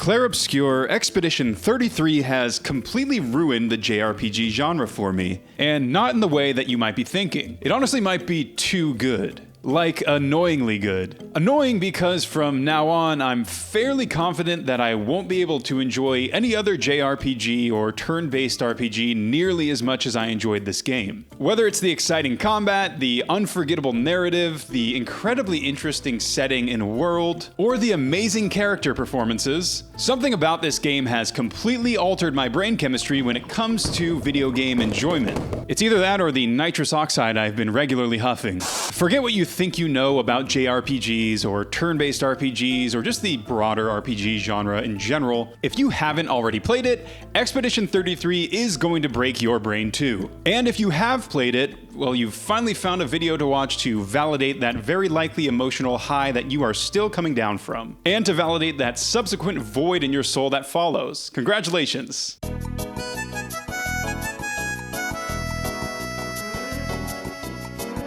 Clair Obscur, Expedition 33 has completely ruined the JRPG genre for me, and not in the way that you might be thinking. It honestly might be too good. Like, annoyingly good. Annoying because from now on, I'm fairly confident that I won't be able to enjoy any other JRPG or turn-based RPG nearly as much as I enjoyed this game. Whether it's the exciting combat, the unforgettable narrative, the incredibly interesting setting and world, or the amazing character performances, something about this game has completely altered my brain chemistry when it comes to video game enjoyment. It's either that or the nitrous oxide I've been regularly huffing. Forget what you think you know about JRPGs or turn-based RPGs or just the broader RPG genre in general. If you haven't already played it, Expedition 33 is going to break your brain too. And if you have played it, well, you've finally found a video to watch to validate that very likely emotional high that you are still coming down from, and to validate that subsequent void in your soul that follows. Congratulations!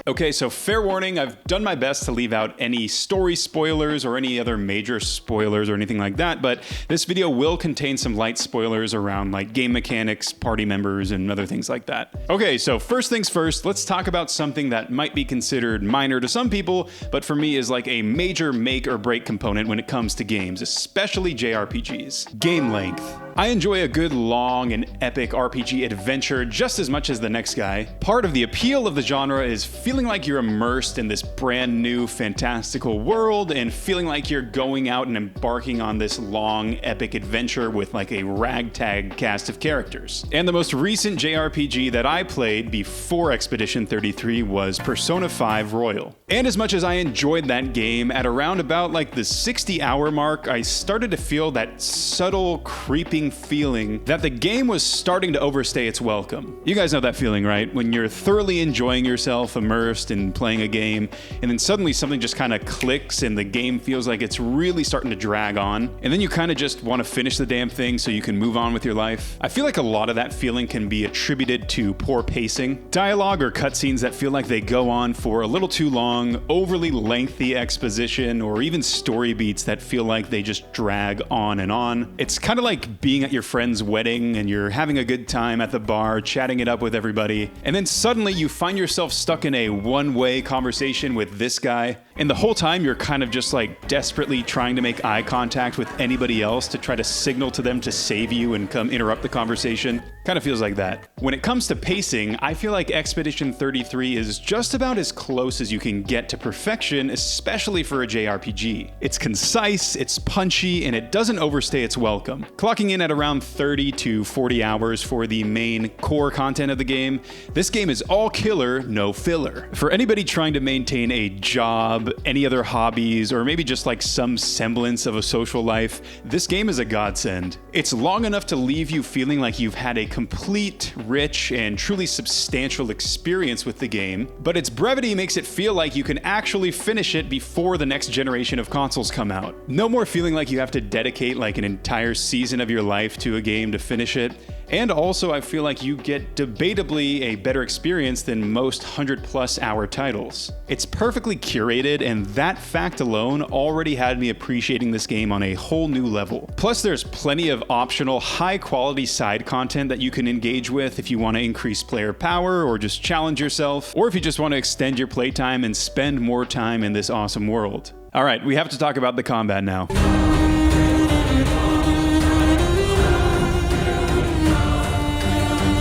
Okay, so fair warning, I've done my best to leave out any story spoilers or any other major spoilers or anything like that, but this video will contain some light spoilers around like game mechanics, party members, and other things like that. Okay, so first things first, let's talk about something that might be considered minor to some people, but for me is like a major make or break component when it comes to games, especially JRPGs. Game length. I enjoy a good long and epic RPG adventure just as much as the next guy. Part of the appeal of the genre is feeling like you're immersed in this brand new fantastical world and feeling like you're going out and embarking on this long epic adventure with like a ragtag cast of characters. And the most recent JRPG that I played before Expedition 33 was Persona 5 Royal. And as much as I enjoyed that game, at around about like the 60-hour mark, I started to feel that subtle creeping feeling that the game was starting to overstay its welcome. You guys know that feeling, right? When you're thoroughly enjoying yourself, immersed in playing a game, and then suddenly something just kind of clicks and the game feels like it's really starting to drag on, and then you kind of just want to finish the damn thing so you can move on with your life. I feel like a lot of that feeling can be attributed to poor pacing, dialogue or cutscenes that feel like they go on for a little too long, overly lengthy exposition, or even story beats that feel like they just drag on and on. It's kind of like being at your friend's wedding and you're having a good time at the bar, chatting it up with everybody, and then suddenly you find yourself stuck in a one-way conversation with this guy, and the whole time you're kind of just like desperately trying to make eye contact with anybody else to try to signal to them to save you and come interrupt the conversation. Kind of feels like that. When it comes to pacing, I feel like Expedition 33 is just about as close as you can get to perfection, especially for a JRPG. It's concise, it's punchy, and it doesn't overstay its welcome. Clocking in at around 30 to 40 hours for the main core content of the game, this game is all killer, no filler. For anybody trying to maintain a job, any other hobbies, or maybe just like some semblance of a social life, this game is a godsend. It's long enough to leave you feeling like you've had a complete, rich, and truly substantial experience with the game, but its brevity makes it feel like you can actually finish it before the next generation of consoles come out. No more feeling like you have to dedicate like an entire season of your life to a game to finish it. And also, I feel like you get debatably a better experience than most 100+ hour titles. It's perfectly curated, and that fact alone already had me appreciating this game on a whole new level. Plus, there's plenty of optional, high-quality side content that you can engage with if you want to increase player power or just challenge yourself, or if you just want to extend your playtime and spend more time in this awesome world. All right, we have to talk about the combat now.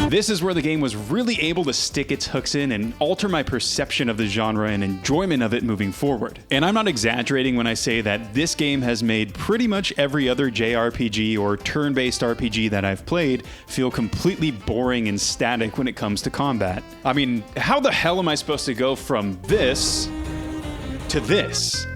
This is where the game was really able to stick its hooks in and alter my perception of the genre and enjoyment of it moving forward. And I'm not exaggerating when I say that this game has made pretty much every other JRPG or turn-based RPG that I've played feel completely boring and static when it comes to combat. I mean, how the hell am I supposed to go from this to this?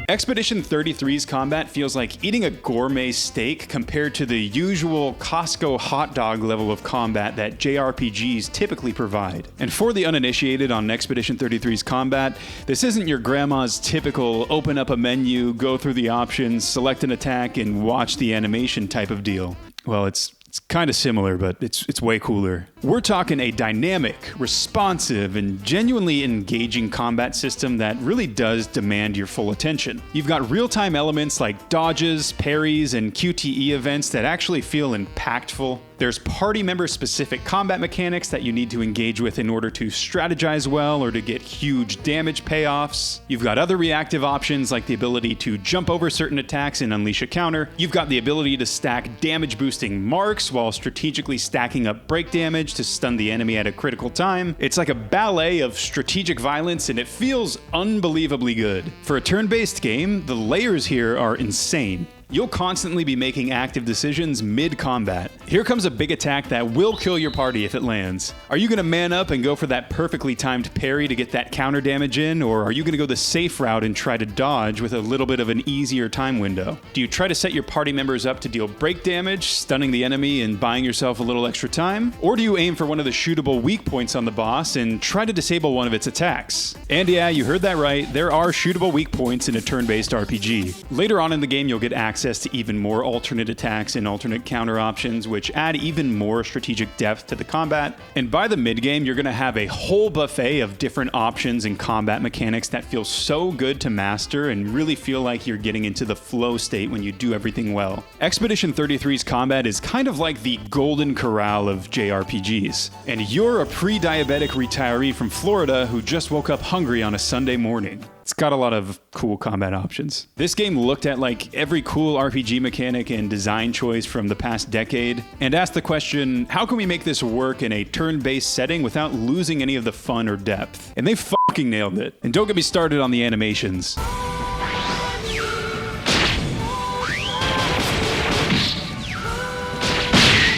Expedition 33's combat feels like eating a gourmet steak compared to the usual Costco hot dog level of combat that JRPGs typically provide. And for the uninitiated on Expedition 33's combat, this isn't your grandma's typical open up a menu, go through the options, select an attack, and watch the animation type of deal. Well, it's It's kind of similar, but it's way cooler. We're talking a dynamic, responsive, and genuinely engaging combat system that really does demand your full attention. You've got real-time elements like dodges, parries, and QTE events that actually feel impactful. There's party member-specific combat mechanics that you need to engage with in order to strategize well or to get huge damage payoffs. You've got other reactive options like the ability to jump over certain attacks and unleash a counter. You've got the ability to stack damage-boosting marks while strategically stacking up break damage to stun the enemy at a critical time. It's like a ballet of strategic violence, and it feels unbelievably good. For a turn-based game, the layers here are insane. You'll constantly be making active decisions mid-combat. Here comes a big attack that will kill your party if it lands. Are you gonna man up and go for that perfectly timed parry to get that counter damage in, or are you gonna go the safe route and try to dodge with a little bit of an easier time window? Do you try to set your party members up to deal break damage, stunning the enemy and buying yourself a little extra time? Or do you aim for one of the shootable weak points on the boss and try to disable one of its attacks? And yeah, you heard that right, there are shootable weak points in a turn-based RPG. Later on in the game, you'll get access to even more alternate attacks and alternate counter options, which add even more strategic depth to the combat. And by the mid-game, you're going to have a whole buffet of different options and combat mechanics that feel so good to master and really feel like you're getting into the flow state when you do everything well. Expedition 33's combat is kind of like the golden corral of JRPGs. And you're a pre-diabetic retiree from Florida who just woke up hungry on a Sunday morning. It's got a lot of cool combat options. This game looked at like every cool RPG mechanic and design choice from the past decade and asked the question, how can we make this work in a turn-based setting without losing any of the fun or depth? And they fucking nailed it. And don't get me started on the animations.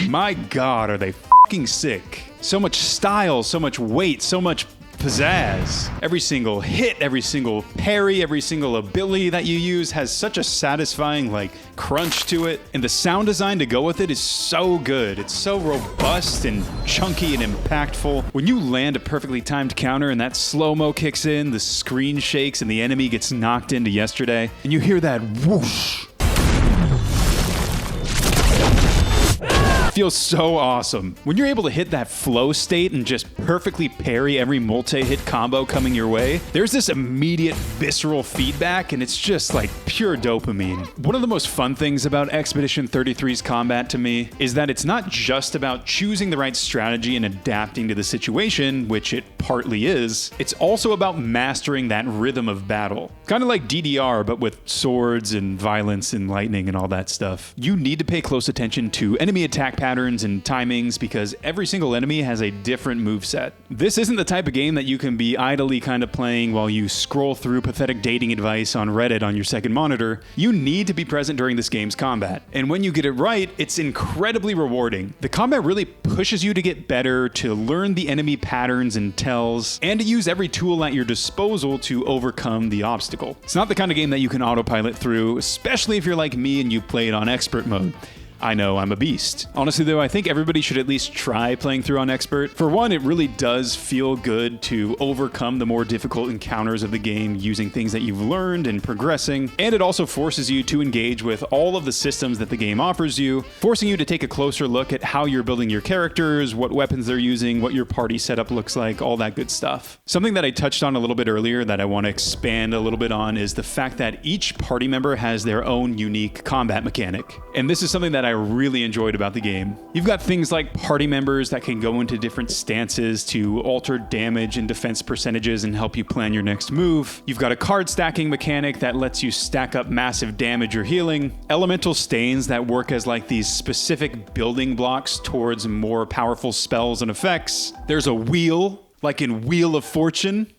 My God, are they fucking sick. So much style, so much weight, so much pizzazz. Every single hit, every single parry, every single ability that you use has such a satisfying crunch to it. And the sound design to go with it is so good. It's so robust and chunky and impactful. When you land a perfectly timed counter and that slow-mo kicks in, the screen shakes and the enemy gets knocked into yesterday, and you hear that whoosh. Feels so awesome. When you're able to hit that flow state and just perfectly parry every multi-hit combo coming your way, there's this immediate visceral feedback, and it's just like pure dopamine. One of the most fun things about Expedition 33's combat to me is that it's not just about choosing the right strategy and adapting to the situation, which it partly is. It's also about mastering that rhythm of battle. Kind of like DDR, but with swords and violence and lightning and all that stuff. You need to pay close attention to enemy attack patterns and timings because every single enemy has a different moveset. This isn't the type of game that you can be idly kind of playing while you scroll through pathetic dating advice on Reddit on your second monitor. You need to be present during this game's combat. And when you get it right, it's incredibly rewarding. The combat really pushes you to get better, to learn the enemy patterns and tells, and to use every tool at your disposal to overcome the obstacle. It's not the kind of game that you can autopilot through, especially if you're like me and you play it on expert mode. I know I'm a beast. Honestly though, I think everybody should at least try playing through on Expert. For one, it really does feel good to overcome the more difficult encounters of the game using things that you've learned and progressing, and it also forces you to engage with all of the systems that the game offers you, forcing you to take a closer look at how you're building your characters, what weapons they're using, what your party setup looks like, all that good stuff. Something that I touched on a little bit earlier that I want to expand a little bit on is the fact that each party member has their own unique combat mechanic. And this is something that I really enjoyed about the game. You've got things like party members that can go into different stances to alter damage and defense percentages and help you plan your next move. You've got a card stacking mechanic that lets you stack up massive damage or healing. Elemental stains that work as like these specific building blocks towards more powerful spells and effects. There's a wheel, like in Wheel of Fortune.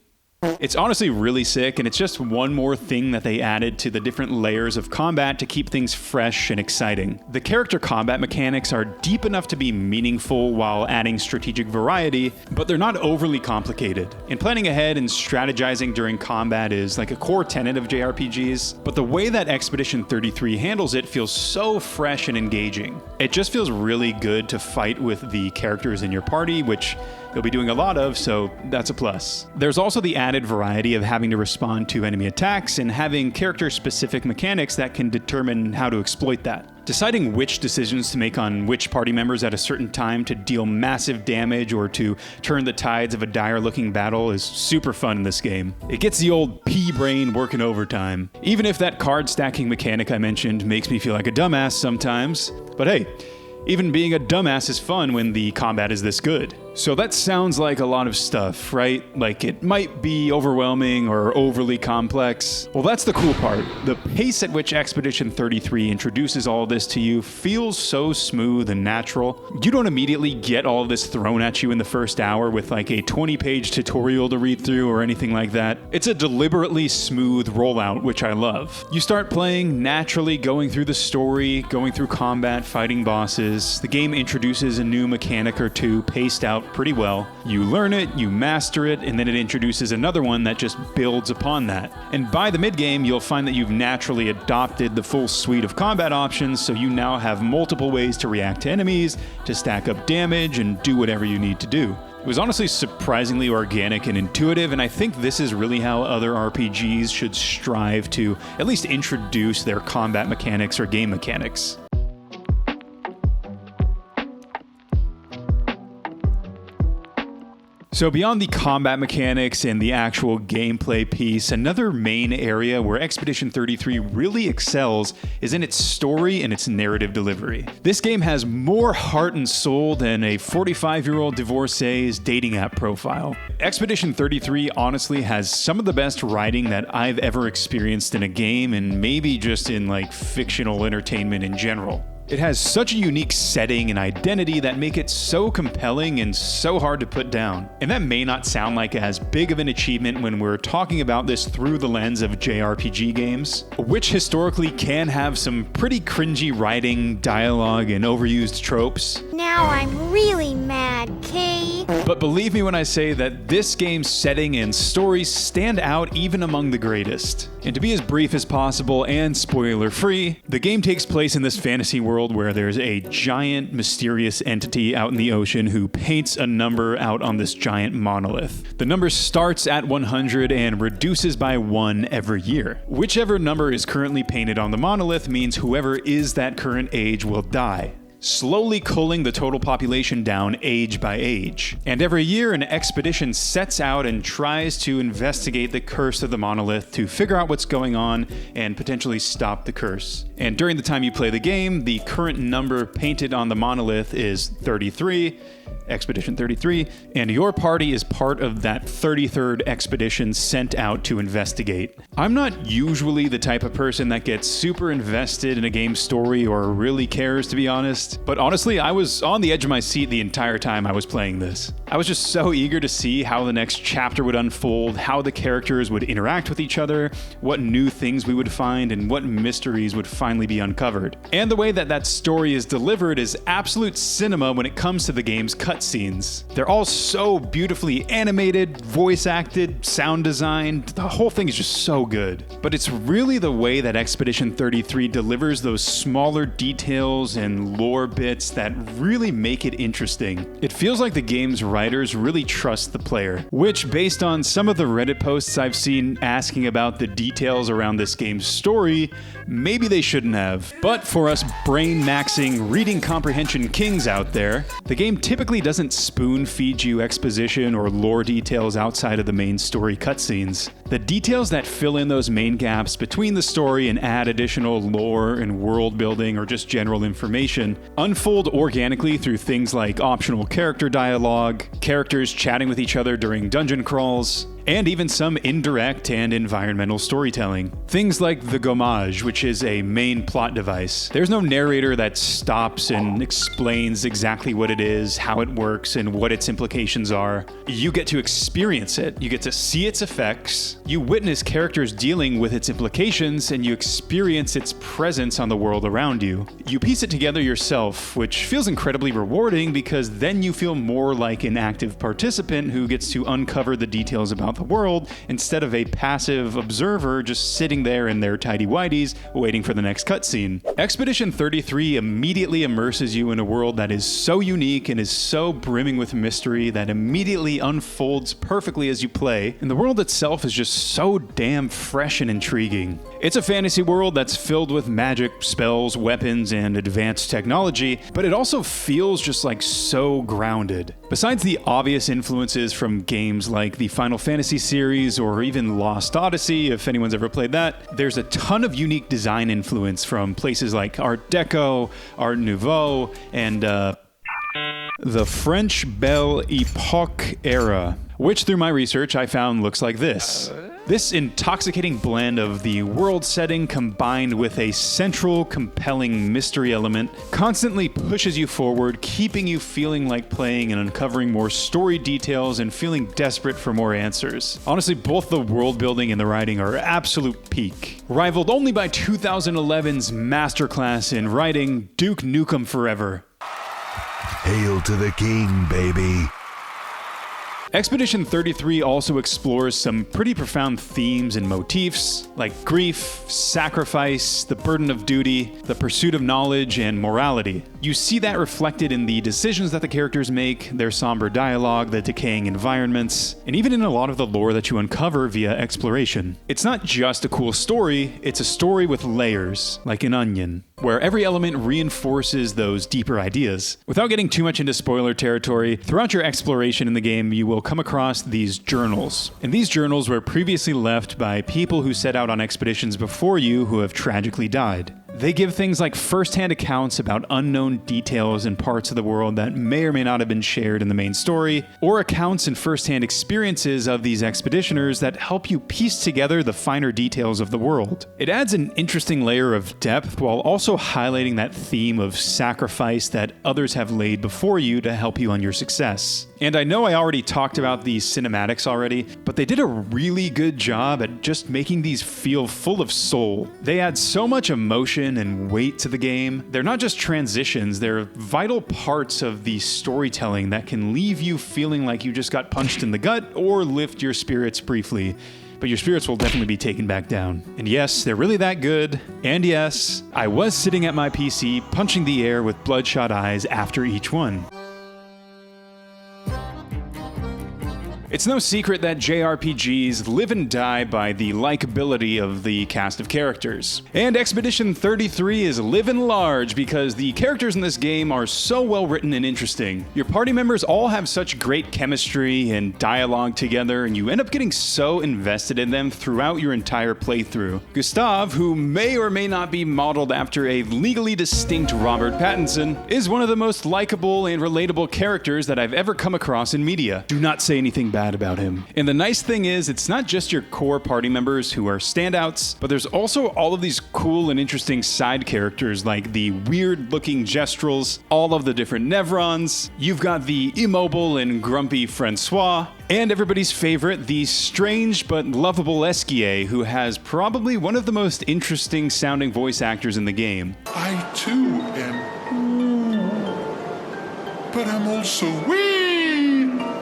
It's honestly really sick, and it's just one more thing that they added to the different layers of combat to keep things fresh and exciting. The character combat mechanics are deep enough to be meaningful while adding strategic variety, but they're not overly complicated. And planning ahead and strategizing during combat is like a core tenet of JRPGs, but the way that Expedition 33 handles it feels so fresh and engaging. It just feels really good to fight with the characters in your party, which you'll be doing a lot of, so that's a plus. There's also the added variety of having to respond to enemy attacks and having character-specific mechanics that can determine how to exploit that. Deciding which decisions to make on which party members at a certain time to deal massive damage or to turn the tides of a dire-looking battle is super fun in this game. It gets the old pea-brain working overtime. Even if that card-stacking mechanic I mentioned makes me feel like a dumbass sometimes. But hey, even being a dumbass is fun when the combat is this good. So that sounds like a lot of stuff, right? Like it might be overwhelming or overly complex. Well, that's the cool part. The pace at which Expedition 33 introduces all this to you feels so smooth and natural. You don't immediately get all of this thrown at you in the first hour with like a 20-page tutorial to read through or anything like that. It's a deliberately smooth rollout, which I love. You start playing naturally, going through the story, going through combat, fighting bosses. The game introduces a new mechanic or two paced out pretty well. You learn it, you master it, and then it introduces another one that just builds upon that. And by the mid-game, you'll find that you've naturally adopted the full suite of combat options, so you now have multiple ways to react to enemies, to stack up damage, and do whatever you need to do. It was honestly surprisingly organic and intuitive, and I think this is really how other RPGs should strive to at least introduce their combat mechanics or game mechanics. So beyond the combat mechanics and the actual gameplay piece, another main area where Expedition 33 really excels is in its story and its narrative delivery. This game has more heart and soul than a 45-year-old divorcee's dating app profile. Expedition 33 honestly has some of the best writing that I've ever experienced in a game, and maybe just in like fictional entertainment in general. It has such a unique setting and identity that make it so compelling and so hard to put down. And that may not sound like as big of an achievement when we're talking about this through the lens of JRPG games, which historically can have some pretty cringy writing, dialogue, and overused tropes. Now I'm really mad, Kay. But believe me when I say that this game's setting and story stand out even among the greatest. And to be as brief as possible and spoiler-free, the game takes place in this fantasy world where there's a giant, mysterious entity out in the ocean who paints a number out on this giant monolith. The number starts at 100 and reduces by 1 every year. Whichever number is currently painted on the monolith means whoever is that current age will die, slowly culling the total population down age by age. And every year, an expedition sets out and tries to investigate the curse of the monolith to figure out what's going on and potentially stop the curse. And during the time you play the game, the current number painted on the monolith is 33, Expedition 33, and your party is part of that 33rd expedition sent out to investigate. I'm not usually the type of person that gets super invested in a game's story or really cares, to be honest, but honestly, I was on the edge of my seat the entire time I was playing this. I was just so eager to see how the next chapter would unfold, how the characters would interact with each other, what new things we would find, and what mysteries would finally be uncovered. And the way that that story is delivered is absolute cinema when it comes to the game's cutscenes. They're all so beautifully animated, voice acted, sound designed. The whole thing is just so good. But it's really the way that Expedition 33 delivers those smaller details and lore bits that really make it interesting. It feels like the game's writers really trust the player, which, based on some of the Reddit posts I've seen asking about the details around this game's story, maybe they shouldn't have. But for us brain-maxing, reading comprehension kings out there, the game typically doesn't spoon-feed you exposition or lore details outside of the main story cutscenes. The details that fill in those main gaps between the story and add additional lore and world building or just general information unfold organically through things like optional character dialogue, characters chatting with each other during dungeon crawls, and even some indirect and environmental storytelling. Things like the gommage, which is a main plot device. There's no narrator that stops and explains exactly what it is, how it works, and what its implications are. You get to experience it. You get to see its effects, You witness characters dealing with its implications, and you experience its presence on the world around you. You piece it together yourself, which feels incredibly rewarding because then you feel more like an active participant who gets to uncover the details about the world instead of a passive observer just sitting there in their tighty-whities waiting for the next cutscene. Expedition 33 immediately immerses you in a world that is so unique and is so brimming with mystery that immediately unfolds perfectly as you play, and the world itself is just so damn fresh and intriguing. It's a fantasy world that's filled with magic, spells, weapons, and advanced technology, but it also feels just like so grounded. Besides the obvious influences from games like the Final Fantasy series or even Lost Odyssey, if anyone's ever played that, there's a ton of unique design influence from places like Art Deco, Art Nouveau, and the French Belle Epoque era, which through my research I found looks like this. This intoxicating blend of the world setting combined with a central, compelling mystery element constantly pushes you forward, keeping you feeling like playing and uncovering more story details and feeling desperate for more answers. Honestly, both the world building and the writing are absolute peak, rivaled only by 2011's masterclass in writing, Duke Nukem Forever. Hail to the king, baby. Expedition 33 also explores some pretty profound themes and motifs, like grief, sacrifice, the burden of duty, the pursuit of knowledge, and morality. You see that reflected in the decisions that the characters make, their somber dialogue, the decaying environments, and even in a lot of the lore that you uncover via exploration. It's not just a cool story, it's a story with layers, like an onion, where every element reinforces those deeper ideas. Without getting too much into spoiler territory, throughout your exploration in the game, you will come across these journals. And these journals were previously left by people who set out on expeditions before you who have tragically died. They give things like first-hand accounts about unknown details and parts of the world that may or may not have been shared in the main story, or accounts and first-hand experiences of these expeditioners that help you piece together the finer details of the world. It adds an interesting layer of depth while also highlighting that theme of sacrifice that others have laid before you to help you on your success. And I know I already talked about these cinematics already, but they did a really good job at just making these feel full of soul. They add so much emotion and weight to the game. They're not just transitions, they're vital parts of the storytelling that can leave you feeling like you just got punched in the gut or lift your spirits briefly. But your spirits will definitely be taken back down. And yes, they're really that good. And yes, I was sitting at my PC punching the air with bloodshot eyes after each one. It's no secret that JRPGs live and die by the likability of the cast of characters. And Expedition 33 is living large because the characters in this game are so well written and interesting. Your party members all have such great chemistry and dialogue together, and you end up getting so invested in them throughout your entire playthrough. Gustav, who may or may not be modeled after a legally distinct Robert Pattinson, is one of the most likable and relatable characters that I've ever come across in media. Do not say anything bad about him. And the nice thing is, it's not just your core party members who are standouts, but there's also all of these cool and interesting side characters like the weird-looking Gestrels, all of the different Nevrons, you've got the immobile and grumpy Francois, and everybody's favorite, the strange but lovable Esquier, who has probably one of the most interesting sounding voice actors in the game. I too am, but I'm also wee.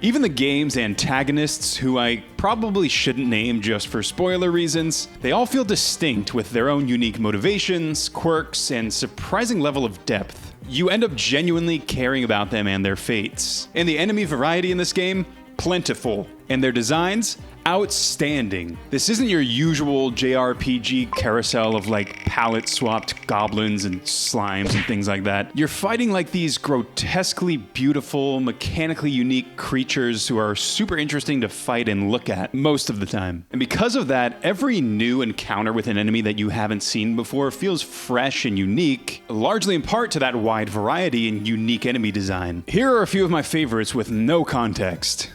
Even the game's antagonists, who I probably shouldn't name just for spoiler reasons, they all feel distinct with their own unique motivations, quirks, and surprising level of depth. You end up genuinely caring about them and their fates. And the enemy variety in this game, plentiful. And their designs, outstanding. This isn't your usual JRPG carousel of like palette-swapped goblins and slimes and things like that. You're fighting like these grotesquely beautiful, mechanically unique creatures who are super interesting to fight and look at most of the time. And because of that, every new encounter with an enemy that you haven't seen before feels fresh and unique, largely in part to that wide variety and unique enemy design. Here are a few of my favorites with no context.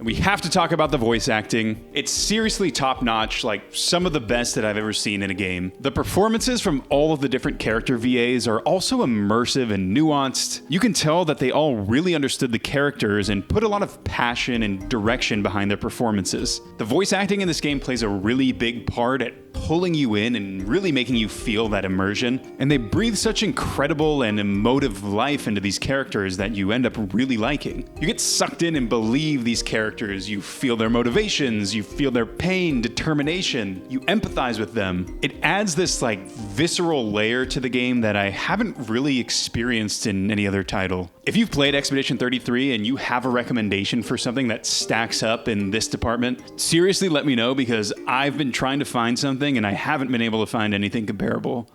We have to talk about the voice acting. It's seriously top-notch, like some of the best that I've ever seen in a game. The performances from all of the different character VAs are also immersive and nuanced. You can tell that they all really understood the characters and put a lot of passion and direction behind their performances. The voice acting in this game plays a really big part at pulling you in and really making you feel that immersion. And they breathe such incredible and emotive life into these characters that you end up really liking. You get sucked in and believe these characters. You feel their motivations, you feel their pain, determination, you empathize with them. It adds this like visceral layer to the game that I haven't really experienced in any other title. If you've played Expedition 33 and you have a recommendation for something that stacks up in this department, seriously let me know, because I've been trying to find something and I haven't been able to find anything comparable.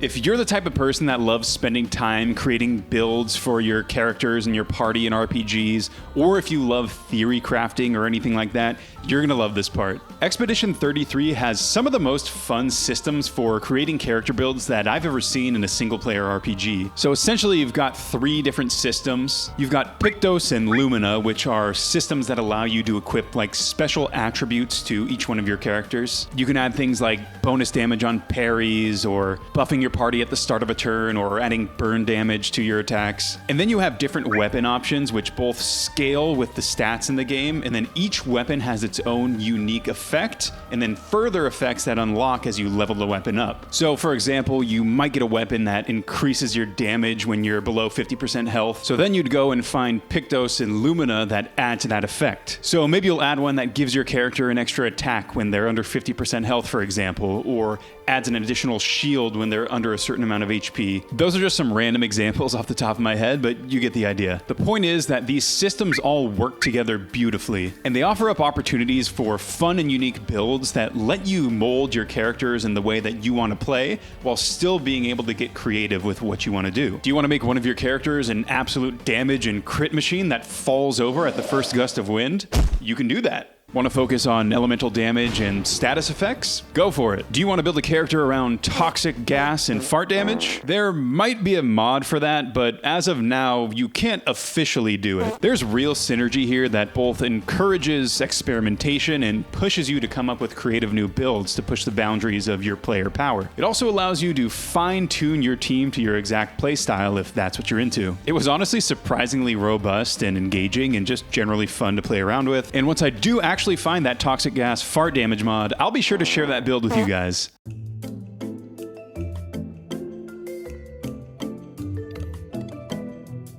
If you're the type of person that loves spending time creating builds for your characters and your party in RPGs, or if you love theory crafting or anything like that, you're gonna love this part. Expedition 33 has some of the most fun systems for creating character builds that I've ever seen in a single-player RPG. So essentially, you've got 3 different systems. You've got Pictos and Lumina, which are systems that allow you to equip like special attributes to each one of your characters. You can add things like bonus damage on parries, or buffing your party at the start of a turn, or adding burn damage to your attacks. And then you have different weapon options which both scale with the stats in the game, and then each weapon has its own unique effect, and then further effects that unlock as you level the weapon up. So for example, you might get a weapon that increases your damage when you're below 50% health, so then you'd go and find Pictos and Lumina that add to that effect. So maybe you'll add one that gives your character an extra attack when they're under 50% health, for example, or adds an additional shield when they're under a certain amount of HP. Those are just some random examples off the top of my head, but you get the idea. The point is that these systems all work together beautifully, and they offer up opportunities for fun and unique builds that let you mold your characters in the way that you want to play, while still being able to get creative with what you want to do. Do you want to make one of your characters an absolute damage and crit machine that falls over at the first gust of wind? You can do that. Want to focus on elemental damage and status effects? Go for it. Do you want to build a character around toxic gas and fart damage? There might be a mod for that, but as of now, you can't officially do it. There's real synergy here that both encourages experimentation and pushes you to come up with creative new builds to push the boundaries of your player power. It also allows you to fine-tune your team to your exact playstyle if that's what you're into. It was honestly surprisingly robust and engaging and just generally fun to play around with. And once I do actually find that toxic gas fart damage mod, I'll be sure to share that build with you guys.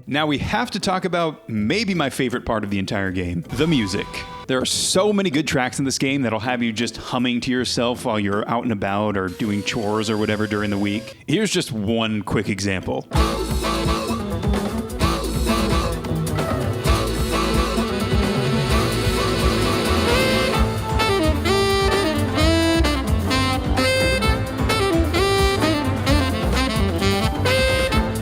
Now we have to talk about maybe my favorite part of the entire game, the music. There are so many good tracks in this game that'll have you just humming to yourself while you're out and about or doing chores or whatever during the week. Here's just one quick example.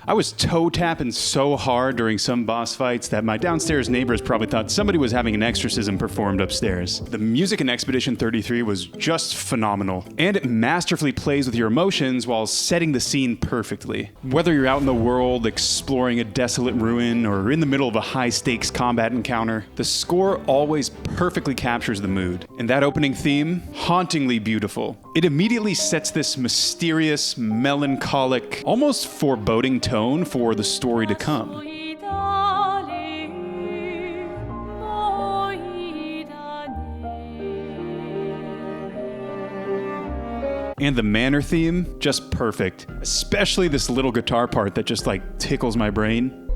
I was toe tapping so hard during some boss fights that my downstairs neighbors probably thought somebody was having an exorcism performed upstairs. The music in Expedition 33 was just phenomenal, and it masterfully plays with your emotions while setting the scene perfectly. Whether you're out in the world exploring a desolate ruin or in the middle of a high-stakes combat encounter, the score always perfectly captures the mood. And that opening theme, hauntingly beautiful. It immediately sets this mysterious, melancholic, almost foreboding tone for the story to come. And the manor theme, just perfect. Especially this little guitar part that just like tickles my brain.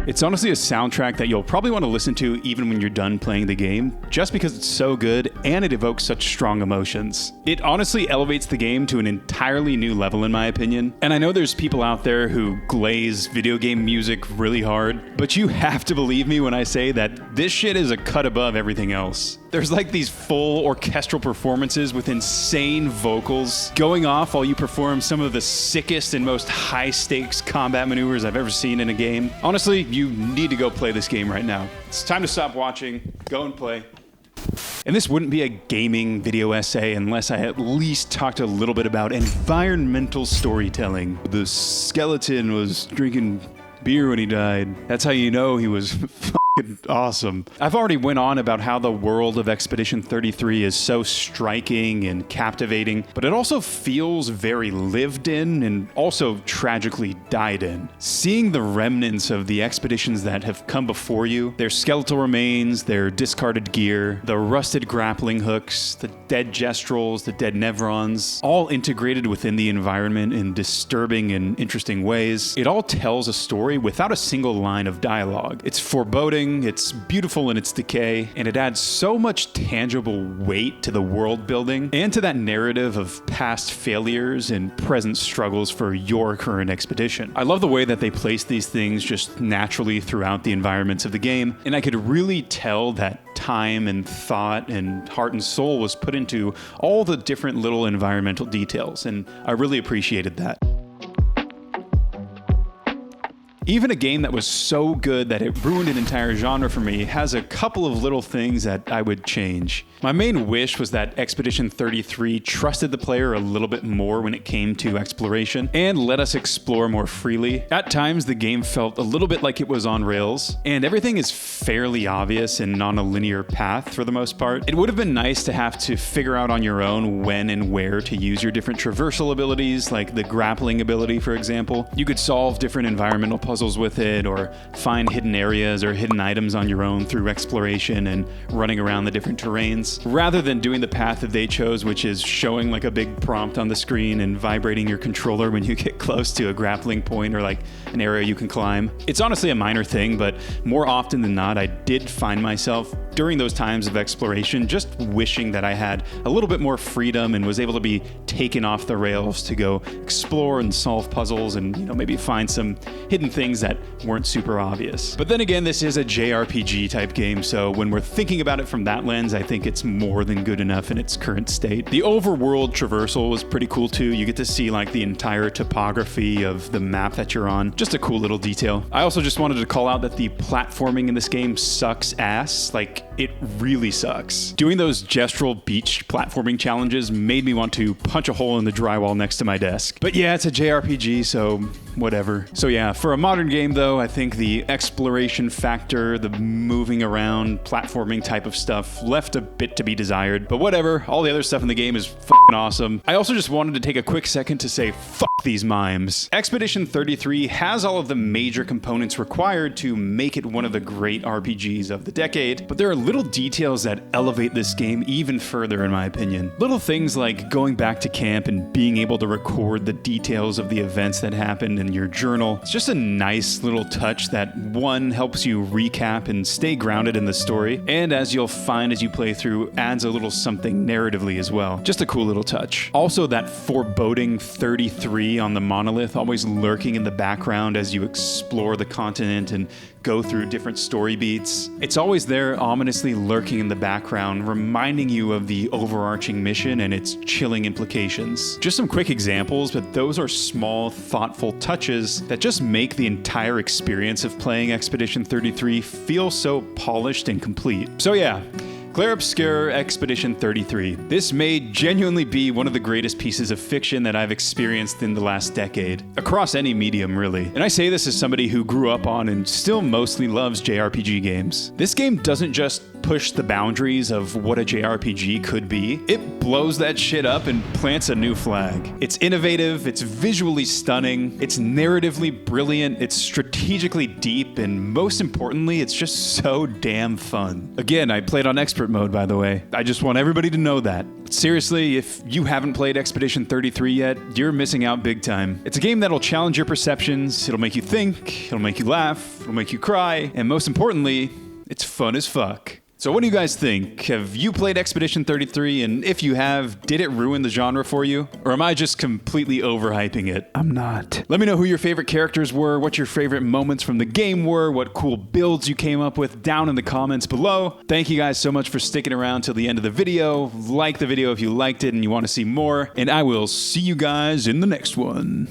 It's honestly a soundtrack that you'll probably want to listen to even when you're done playing the game, just because it's so good and it evokes such strong emotions. It honestly elevates the game to an entirely new level in my opinion. And I know there's people out there who glaze video game music really hard, but you have to believe me when I say that this shit is a cut above everything else. There's like these full orchestral performances with insane vocals going off while you perform some of the sickest and most high-stakes combat maneuvers I've ever seen in a game. Honestly, you need to go play this game right now. It's time to stop watching, go and play. And this wouldn't be a gaming video essay unless I at least talked a little bit about environmental storytelling. The skeleton was drinking beer when he died. That's how you know he was awesome. I've already went on about how the world of Expedition 33 is so striking and captivating, but it also feels very lived in and also tragically died in. Seeing the remnants of the expeditions that have come before you, their skeletal remains, their discarded gear, the rusted grappling hooks, the dead gestrels, the dead nevrons, all integrated within the environment in disturbing and interesting ways. It all tells a story without a single line of dialogue. It's foreboding, it's beautiful in its decay, and it adds so much tangible weight to the world building and to that narrative of past failures and present struggles for your current expedition. I love the way that they place these things just naturally throughout the environments of the game, and I could really tell that time and thought and heart and soul was put into all the different little environmental details, and I really appreciated that. Even a game that was so good that it ruined an entire genre for me has a couple of little things that I would change. My main wish was that Expedition 33 trusted the player a little bit more when it came to exploration and let us explore more freely. At times, the game felt a little bit like it was on rails, and everything is fairly obvious and on a linear path for the most part. It would have been nice to have to figure out on your own when and where to use your different traversal abilities, like the grappling ability, for example. You could solve different environmental puzzles with it, or find hidden areas or hidden items on your own through exploration and running around the different terrains, rather than doing the path that they chose, which is showing like a big prompt on the screen and vibrating your controller when you get close to a grappling point or like an area you can climb. It's honestly a minor thing, but more often than not, I did find myself during those times of exploration just wishing that I had a little bit more freedom and was able to be taken off the rails to go explore and solve puzzles and, maybe find some hidden things that weren't super obvious. But then again, this is a JRPG type game, so when we're thinking about it from that lens, I think it's more than good enough in its current state. The overworld traversal was pretty cool too. You get to see like the entire topography of the map that you're on. Just a cool little detail. I also just wanted to call out that the platforming in this game sucks ass. Like, it really sucks. Doing those gestural beach platforming challenges made me want to punch a hole in the drywall next to my desk. But yeah, it's a JRPG, so whatever. So yeah, for a modern game though, I think the exploration factor, the moving around, platforming type of stuff left a bit to be desired. But whatever, all the other stuff in the game is fucking awesome. I also just wanted to take a quick second to say fuck these mimes. Expedition 33 has all of the major components required to make it one of the great RPGs of the decade, but there are little details that elevate this game even further in my opinion. Little things like going back to camp and being able to record the details of the events that happened in your journal. It's just a nice little touch that, one, helps you recap and stay grounded in the story, and as you'll find as you play through, adds a little something narratively as well. Just a cool little touch. Also, that foreboding 33 on the monolith always lurking in the background as you explore the continent and go through different story beats. It's always there, ominously lurking in the background, reminding you of the overarching mission and its chilling implications. Just some quick examples, but those are small, thoughtful touches that just make the entire experience of playing Expedition 33 feel so polished and complete. So yeah, Clair Obscur Expedition 33. This may genuinely be one of the greatest pieces of fiction that I've experienced in the last decade, across any medium really. And I say this as somebody who grew up on and still mostly loves JRPG games. This game doesn't just push the boundaries of what a JRPG could be, it blows that shit up and plants a new flag. It's innovative, it's visually stunning, it's narratively brilliant, it's strategically deep, and most importantly, it's just so damn fun. Again, I played on expert mode, by the way. I just want everybody to know that. But seriously, if you haven't played Expedition 33 yet, you're missing out big time. It's a game that'll challenge your perceptions, it'll make you think, it'll make you laugh, it'll make you cry, and most importantly, it's fun as fuck. So what do you guys think? Have you played Expedition 33? And if you have, did it ruin the genre for you? Or am I just completely overhyping it? I'm not. Let me know who your favorite characters were, what your favorite moments from the game were, what cool builds you came up with down in the comments below. Thank you guys so much for sticking around till the end of the video. Like the video if you liked it and you want to see more. And I will see you guys in the next one.